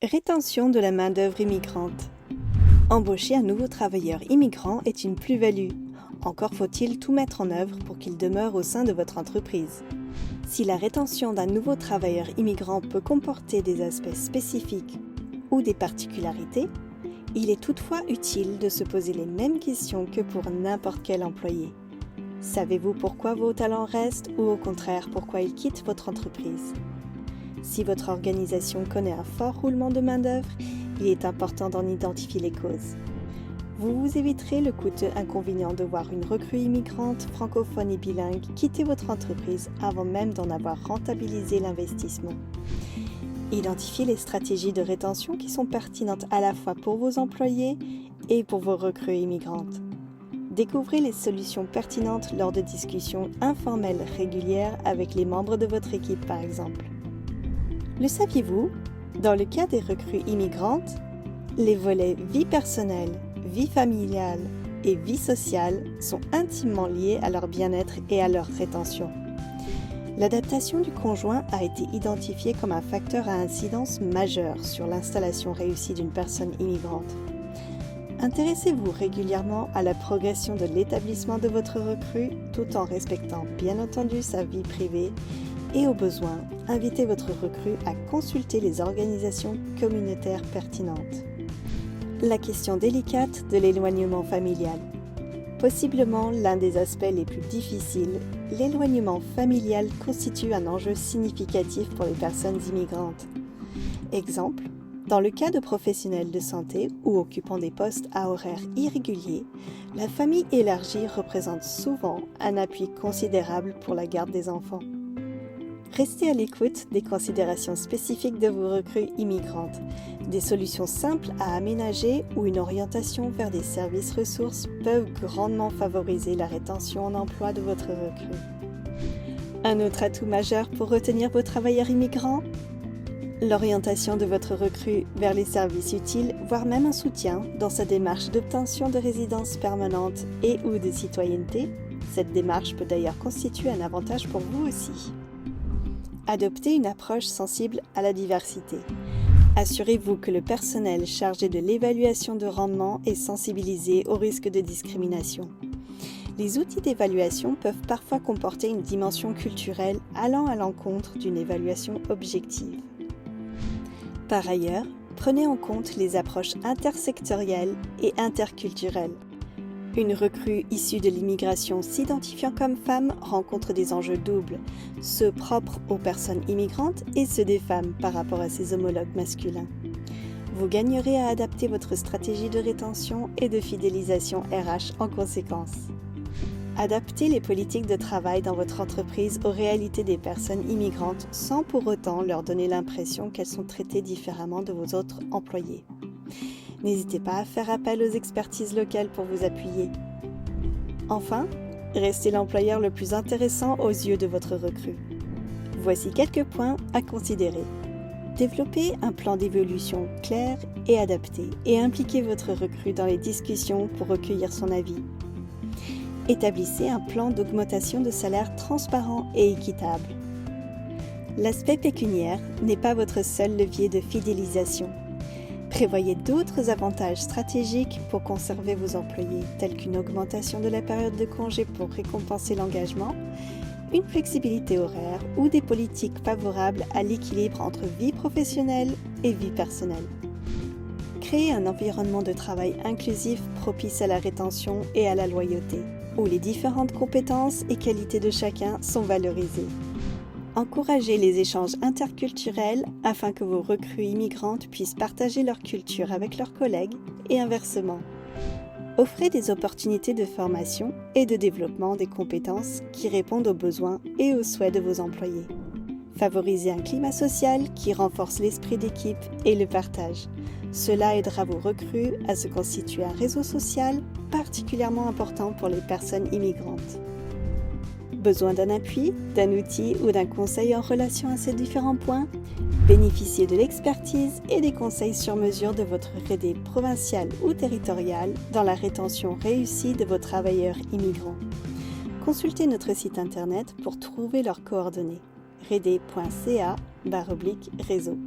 Rétention de la main-d'œuvre immigrante. Embaucher un nouveau travailleur immigrant est une plus-value. Encore faut-il tout mettre en œuvre pour qu'il demeure au sein de votre entreprise. Si la rétention d'un nouveau travailleur immigrant peut comporter des aspects spécifiques ou des particularités, il est toutefois utile de se poser les mêmes questions que pour n'importe quel employé. Savez-vous pourquoi vos talents restent ou au contraire pourquoi ils quittent votre entreprise ? Si votre organisation connaît un fort roulement de main-d'œuvre, il est important d'en identifier les causes. Vous vous éviterez le coûteux inconvénient de voir une recrue immigrante francophone et bilingue quitter votre entreprise avant même d'en avoir rentabilisé l'investissement. Identifiez les stratégies de rétention qui sont pertinentes à la fois pour vos employés et pour vos recrues immigrantes. Découvrez les solutions pertinentes lors de discussions informelles régulières avec les membres de votre équipe par exemple. Le saviez-vous? Dans le cas des recrues immigrantes, les volets vie personnelle, vie familiale et vie sociale sont intimement liés à leur bien-être et à leur rétention. L'adaptation du conjoint a été identifiée comme un facteur à incidence majeure sur l'installation réussie d'une personne immigrante. Intéressez-vous régulièrement à la progression de l'établissement de votre recrue tout en respectant bien entendu sa vie privée et au besoin, invitez votre recrue à consulter les organisations communautaires pertinentes. La question délicate de l'éloignement familial. Possiblement l'un des aspects les plus difficiles, l'éloignement familial constitue un enjeu significatif pour les personnes immigrantes. Exemple, dans le cas de professionnels de santé ou occupant des postes à horaires irréguliers, la famille élargie représente souvent un appui considérable pour la garde des enfants. Restez à l'écoute des considérations spécifiques de vos recrues immigrantes, des solutions simples à aménager ou une orientation vers des services ressources peuvent grandement favoriser la rétention en emploi de votre recrue. Un autre atout majeur pour retenir vos travailleurs immigrants ? L'orientation de votre recrue vers les services utiles, voire même un soutien dans sa démarche d'obtention de résidence permanente et ou de citoyenneté. Cette démarche peut d'ailleurs constituer un avantage pour vous aussi. Adoptez une approche sensible à la diversité. Assurez-vous que le personnel chargé de l'évaluation de rendement est sensibilisé au risque de discrimination. Les outils d'évaluation peuvent parfois comporter une dimension culturelle allant à l'encontre d'une évaluation objective. Par ailleurs, prenez en compte les approches intersectorielles et interculturelles. Une recrue issue de l'immigration s'identifiant comme femme rencontre des enjeux doubles, ceux propres aux personnes immigrantes et ceux des femmes par rapport à ses homologues masculins. Vous gagnerez à adapter votre stratégie de rétention et de fidélisation RH en conséquence. Adaptez les politiques de travail dans votre entreprise aux réalités des personnes immigrantes sans pour autant leur donner l'impression qu'elles sont traitées différemment de vos autres employés. N'hésitez pas à faire appel aux expertises locales pour vous appuyer. Enfin, restez l'employeur le plus intéressant aux yeux de votre recrue. Voici quelques points à considérer. Développez un plan d'évolution clair et adapté et impliquez votre recrue dans les discussions pour recueillir son avis. Établissez un plan d'augmentation de salaire transparent et équitable. L'aspect pécuniaire n'est pas votre seul levier de fidélisation. Prévoyez d'autres avantages stratégiques pour conserver vos employés, tels qu'une augmentation de la période de congé pour récompenser l'engagement, une flexibilité horaire ou des politiques favorables à l'équilibre entre vie professionnelle et vie personnelle. Créez un environnement de travail inclusif propice à la rétention et à la loyauté, où les différentes compétences et qualités de chacun sont valorisées. Encouragez les échanges interculturels afin que vos recrues immigrantes puissent partager leur culture avec leurs collègues et inversement. Offrez des opportunités de formation et de développement des compétences qui répondent aux besoins et aux souhaits de vos employés. Favorisez un climat social qui renforce l'esprit d'équipe et le partage. Cela aidera vos recrues à se constituer un réseau social particulièrement important pour les personnes immigrantes. Besoin d'un appui, d'un outil ou d'un conseil en relation à ces différents points? Bénéficiez de l'expertise et des conseils sur mesure de votre RD provincial ou territorial dans la rétention réussie de vos travailleurs immigrants. Consultez notre site internet pour trouver leurs coordonnées. rd.ca/réseau.